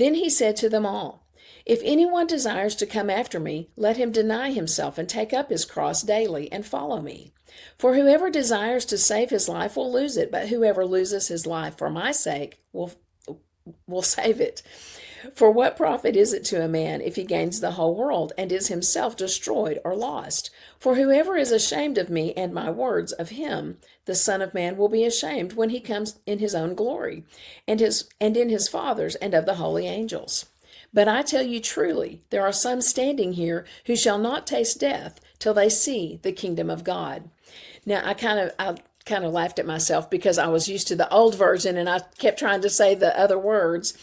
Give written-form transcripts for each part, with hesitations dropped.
Then he said to them all, "If anyone desires to come after me, let him deny himself and take up his cross daily and follow me. For whoever desires to save his life will lose it, but whoever loses his life for my sake will save it. For what profit is it to a man if he gains the whole world and is himself destroyed or lost? For whoever is ashamed of me and my words, of him the Son of Man will be ashamed when he comes in his own glory, and in his Father's, and of the holy angels. But I tell you truly, there are some standing here who shall not taste death till they see the kingdom of God." Now, I kind of laughed at myself because I was used to the old version and I kept trying to say the other words.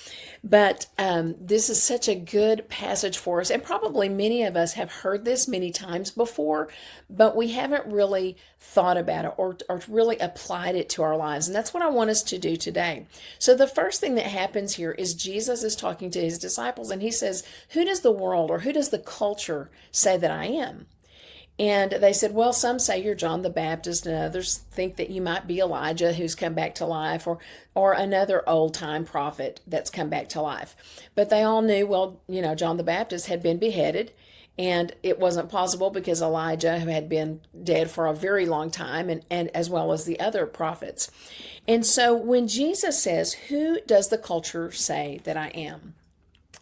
But this is such a good passage for us. And probably many of us have heard this many times before, but we haven't really thought about it or really applied it to our lives. And that's what I want us to do today. So the first thing that happens here is Jesus is talking to his disciples and he says, "Who does the world or who does the culture say that I am?" And they said, "Well, some say you're John the Baptist, and others think that you might be Elijah who's come back to life, or another old time prophet that's come back to life." But they all knew, well, John the Baptist had been beheaded, and it wasn't possible because Elijah, who had been dead for a very long time, and as well as the other prophets. And so when Jesus says, "Who does the culture say that I am?"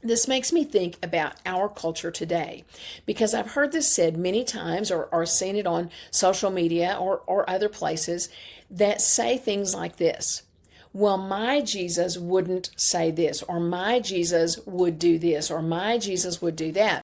This makes me think about our culture today because I've heard this said many times or seen it on social media or other places that say things like this. "Well, my Jesus wouldn't say this, or my Jesus would do this, or my Jesus would do that."